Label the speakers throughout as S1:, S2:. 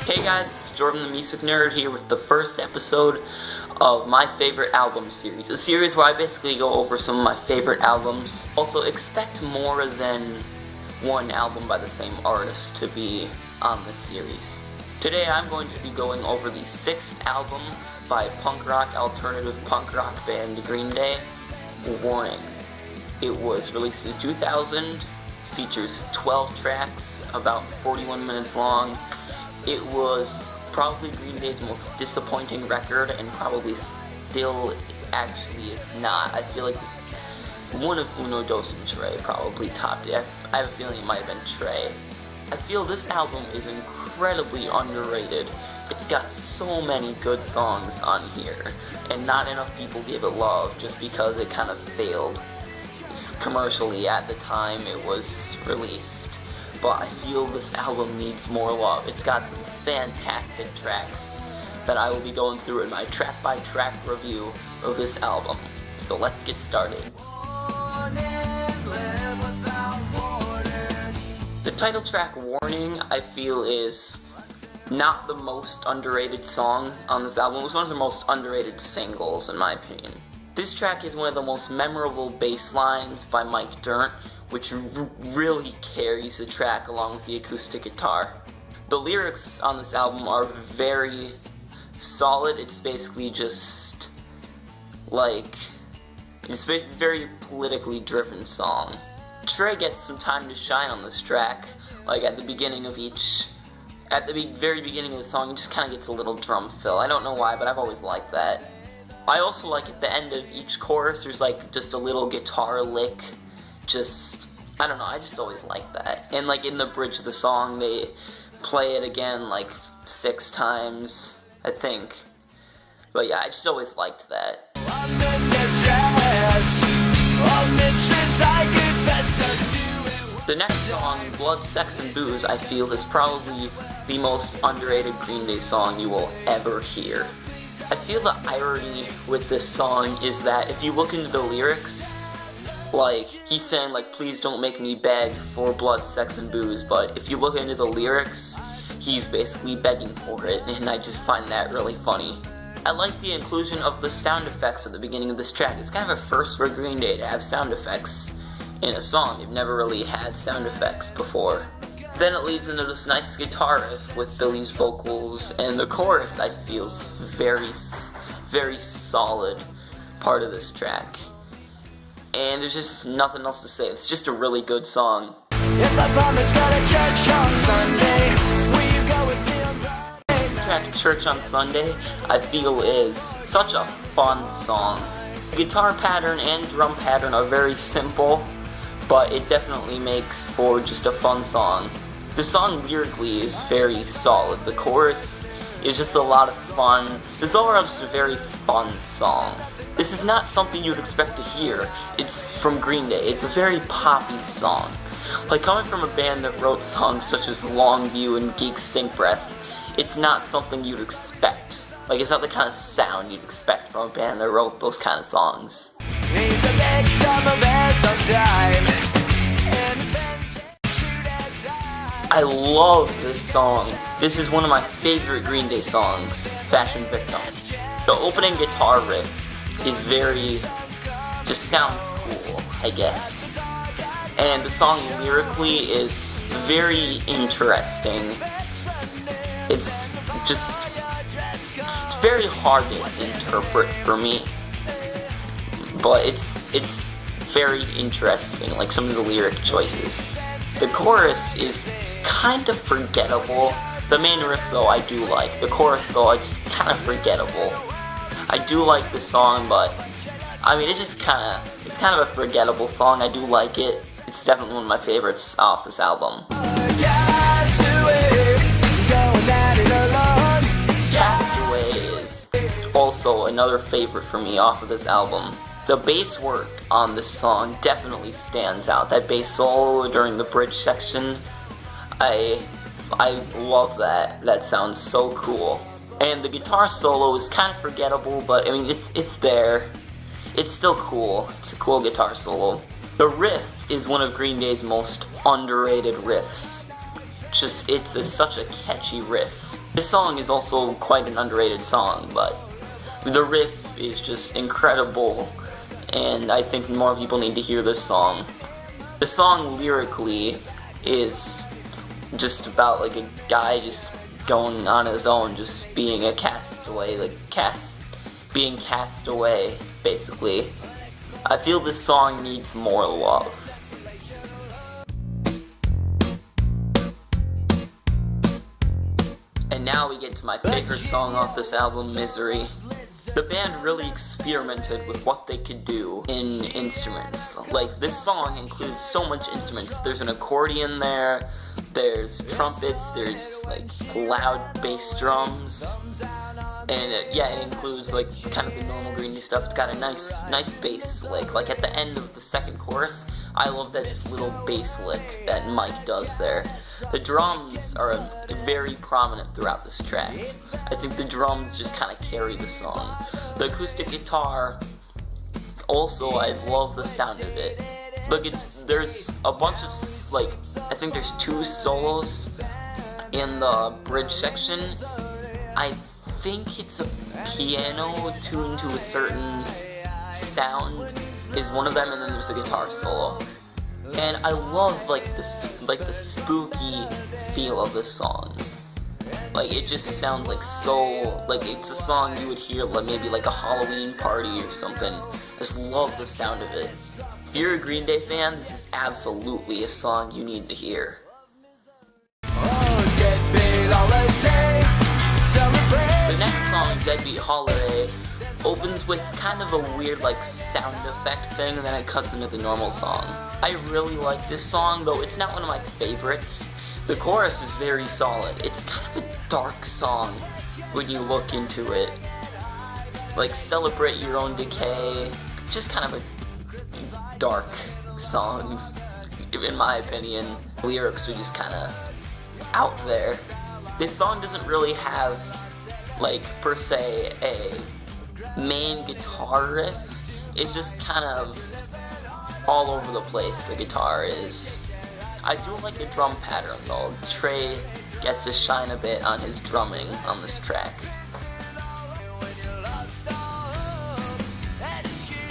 S1: Hey guys, it's Jordan the Music Nerd here with the first episode of my favorite album series. A series where I basically go over some of my favorite albums. Also, expect more than one album by the same artist to be on this series. Today I'm going to be going over the 6th album by punk rock, alternative punk rock band Green Day, Warning. It was released in 2000, features 12 tracks, about 41 minutes long. It was probably Green Day's most disappointing record, and probably still actually is not. I feel like one of Uno, Dos, and Trey probably topped it. I have a feeling it might have been Trey. I feel this album is incredibly underrated. It's got so many good songs on here, and not enough people gave it love just because it kind of failed commercially at the time it was released. But I feel this album needs more love. It's got some fantastic tracks that I will be going through in my track-by-track review of this album. So let's get started. The title track, Warning, I feel is not the most underrated song on this album. It was one of the most underrated singles, in my opinion. This track is one of the most memorable bass lines by Mike Dirnt, which really carries the track along with the acoustic guitar. The lyrics on this album are very solid. It's basically just like, it's a very politically driven song. Trey gets some time to shine on this track. Like at the very beginning of the song, he just kind of gets a little drum fill. I don't know why, but I've always liked that. I also like at the end of each chorus, there's like just a little guitar lick. I don't know, I just always like that. And like in the bridge of the song, they play it again like 6 times, I think. But yeah, I just always liked that. The next song, Blood, Sex, and Booze, I feel is probably the most underrated Green Day song you will ever hear. I feel the irony with this song is that if you look into the lyrics, like, he's saying, like, please don't make me beg for blood, sex, and booze, but if you look into the lyrics, he's basically begging for it, and I just find that really funny. I like the inclusion of the sound effects at the beginning of this track. It's kind of a first for Green Day to have sound effects in a song. They've never really had sound effects before. Then it leads into this nice guitar riff with Billy's vocals, and the chorus, I feel, is very solid part of this track. And there's just nothing else to say. It's just a really good song. If I promise go to church on Sunday, will you go with me on Friday? This track, Church on Sunday, I feel is such a fun song. The guitar pattern and drum pattern are very simple, but it definitely makes for just a fun song. The song lyrically is very solid. The chorus is just a lot of fun. This is overall just a very fun song. This is not something you'd expect to hear. It's from Green Day. It's a very poppy song. Like, coming from a band that wrote songs such as Longview and Geek Stink Breath, it's not something you'd expect. Like, it's not the kind of sound you'd expect from a band that wrote those kind of songs. I love this song. This is one of my favorite Green Day songs, Fashion Victim. The opening guitar riff is just sounds cool, I guess. And the song lyrically is very interesting. It's very hard to interpret for me, but it's very interesting, like some of the lyric choices. The chorus is kind of forgettable. The main riff, though, I do like. The chorus, though, it's kind of forgettable. I do like the song, but I mean, it's kind of a forgettable song. I do like it. It's definitely one of my favorites off this album. Castaway is also another favorite for me off of this album. The bass work on this song definitely stands out. That bass solo during the bridge section, I love that. That sounds so cool. And the guitar solo is kind of forgettable, but I mean, it's there. It's still cool. It's a cool guitar solo. The riff is one of Green Day's most underrated riffs. It's such a catchy riff. This song is also quite an underrated song, but the riff is just incredible, and I think more people need to hear this song. The song lyrically is just about like a guy just going on his own, just being a castaway, being cast away, basically. I feel this song needs more love. And now we get to my favorite song off this album, Misery. The band really experimented with what they could do in instruments. Like, this song includes so much instruments. There's an accordion there, there's trumpets, there's like loud bass drums, and it includes like kind of the normal Green Day stuff. It's got a nice bass lick. Like at the end of the second chorus, I love that just little bass lick that Mike does there. The drums are very prominent throughout this track. I think the drums just kind of carry the song. The acoustic guitar, also, I love the sound of it. Look, there's a bunch of, like, I think there's 2 solos in the bridge section. I think it's a piano tuned to a certain sound is one of them, and then there's a guitar solo. And I love like the spooky feel of this song. Like, it just sounds like so, like it's a song you would hear like maybe like a Halloween party or something. I just love the sound of it. If you're a Green Day fan, this is absolutely a song you need to hear. The next song, Deadbeat Holiday, opens with kind of a weird like sound effect thing, and then it cuts into the normal song. I really like this song, though it's not one of my favorites. The chorus is very solid. It's kind of a dark song when you look into it. Like, celebrate your own decay. Just kind of a dark song, in my opinion. The lyrics are just kind of out there. This song doesn't really have, like, per se, a main guitar riff. It's just kind of all over the place, the guitar is. I do like the drum pattern though. Trey gets to shine a bit on his drumming on this track.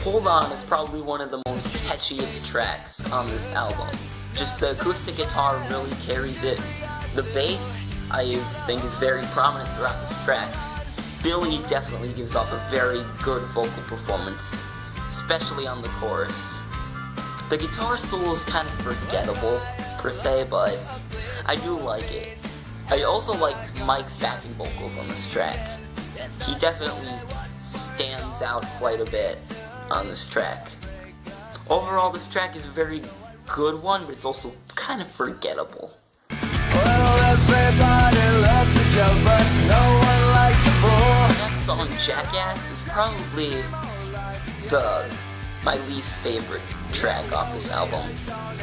S1: Hold On is probably one of the most catchiest tracks on this album. Just the acoustic guitar really carries it. The bass, I think, is very prominent throughout this track. Billy definitely gives off a very good vocal performance, especially on the chorus. The guitar solo is kind of forgettable, per se, but I do like it. I also like Mike's backing vocals on this track. He definitely stands out quite a bit on this track. Overall, this track is a very good one, but it's also kind of forgettable. Well, everybody loves a joke, but no one likes a fool. The next song, Jackass, is probably my least favorite track off this album.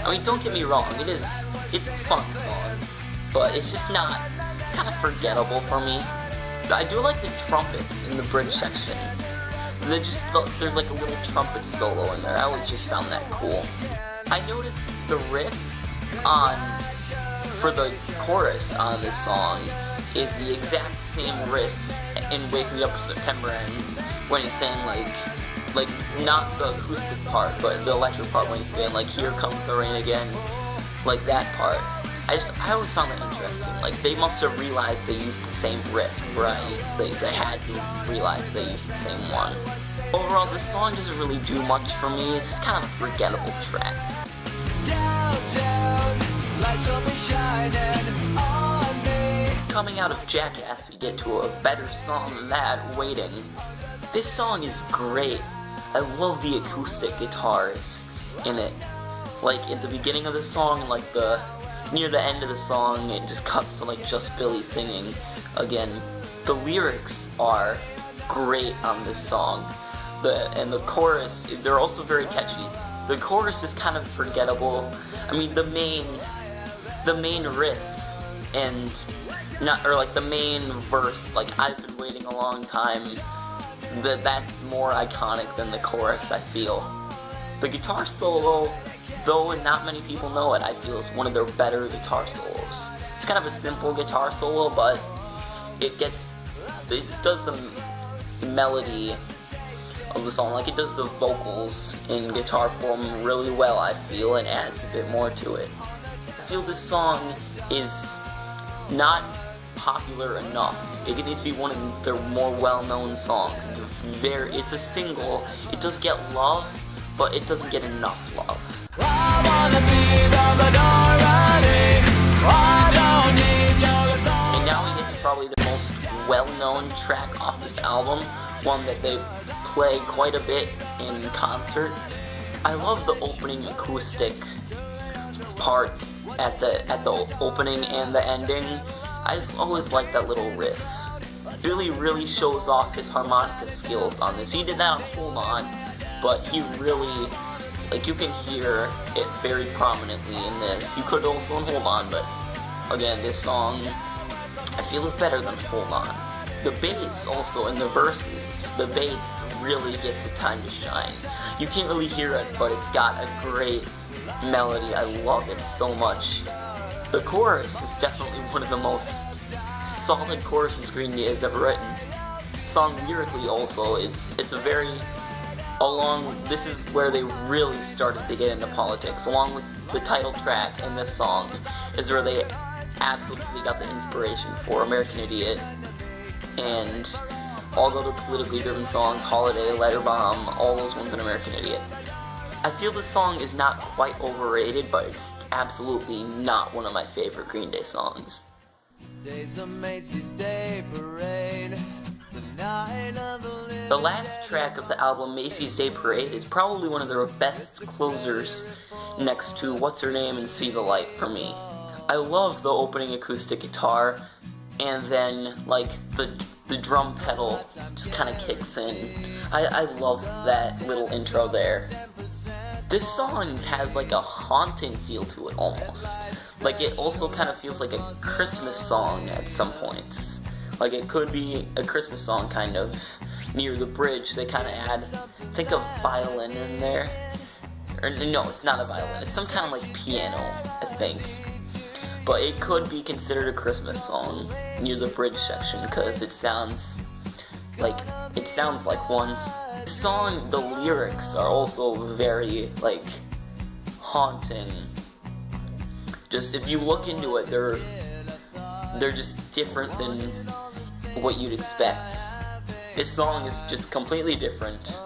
S1: I mean, don't get me wrong, it's a fun song, but it's just not, it's kind of forgettable for me. I do like the trumpets in the bridge section. There's like a little trumpet solo in there. I always just found that cool. I noticed the riff for the chorus on this song is the exact same riff in Wake Me Up When September Ends, when he's saying like not the acoustic part, but the electric part, when he's saying like, here comes the rain again, like that part. I always found that interesting. Like, they must have realized they used the same riff, right? They had to realize they used the same one. Overall, this song doesn't really do much for me. It's just kind of a forgettable track. Coming out of Jackass, we get to a better song than that, Waiting. This song is great. I love the acoustic guitars in it. Like, at the beginning of the song, like near the end of the song, it just cuts to like just Billy singing again. The lyrics are great on this song. And the chorus, they're also very catchy. The chorus is kind of forgettable. I mean, the main riff and the main verse, like, I've been waiting a long time, that's more iconic than the chorus, I feel. The guitar solo, though not many people know it, I feel is one of their better guitar solos. It's kind of a simple guitar solo, but it does the melody of the song, like it does the vocals in guitar form really well, I feel, and adds a bit more to it. I feel this song is not popular enough. It needs to be one of their more well-known songs. It's a single. It does get love, but it doesn't get enough love. And now we get to probably the most well-known track off this album, one that they play quite a bit in concert. I love the opening acoustic parts at the opening and the ending. I just always like that little riff. Billy really shows off his harmonica skills on this. He did that on Hold On, but he really, like, you can hear it very prominently in this. You could also in Hold On, but again, this song I feel is better than Hold On. The bass also in the verses, the bass really gets a time to shine. You can't really hear it, but it's got a great melody. I love it so much. The chorus is definitely one of the most solid choruses Green Day has ever written. The song lyrically also, it's a very, this is where they really started to get into politics, along with the title track and this song, is where they absolutely got the inspiration for American Idiot, and all the other politically driven songs, Holiday, Letter Bomb, all those ones in American Idiot. I feel this song is not quite overrated, but it's absolutely not one of my favorite Green Day songs. Macy's Day Parade, the last track of the album, Macy's Day Parade, is probably one of their best closers next to What's Her Name and See the Light for me. I love the opening acoustic guitar, and then like the drum pedal just kind of kicks in. I love that little intro there. This song has like a haunting feel to it almost. Like it also kind of feels like a Christmas song at some points. Like it could be a Christmas song kind of. Near the bridge they kind of add, think of violin in there. Or no, it's not a violin, it's some kind of like piano, I think. But it could be considered a Christmas song near the bridge section because it sounds like one. The song, the lyrics are also very like haunting. Just if you look into it, they're just different than what you'd expect. This song is just completely different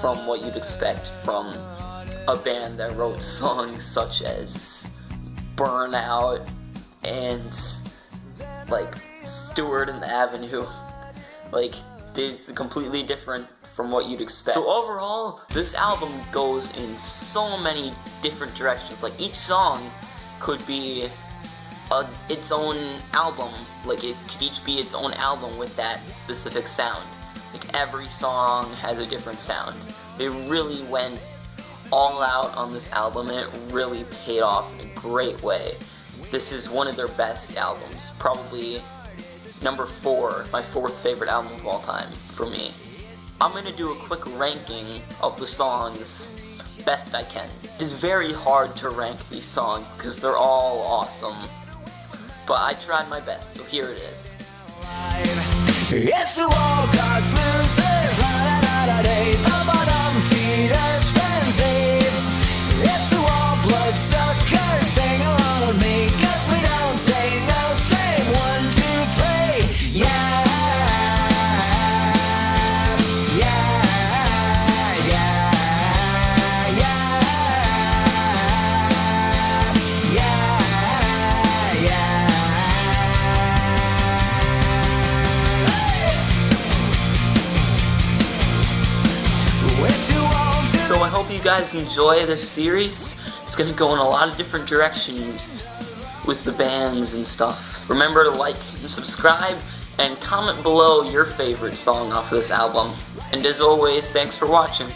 S1: from what you'd expect from a band that wrote songs such as Burnout and like Stewart and the Avenue. Like they're completely different from what you'd expect. So overall, this album goes in so many different directions. Like each song could be its own album. Like it could each be its own album with that specific sound. Like every song has a different sound. They really went all out on this album and it really paid off in a great way. This is one of their best albums. Probably number 4, my 4th favorite album of all time for me. I'm gonna do a quick ranking of the songs best I can. It's very hard to rank these songs because they're all awesome. But I tried my best, so here it is. It's the all cards losers, the bottom feeders frenzy. It's the all blood suckers, sing along with me, cause we don't say no, scream 1, 2, 3, yeah. So I hope you guys enjoy this series. It's going to go in a lot of different directions with the bands and stuff. Remember to like and subscribe and comment below your favorite song off of this album. And as always, thanks for watching.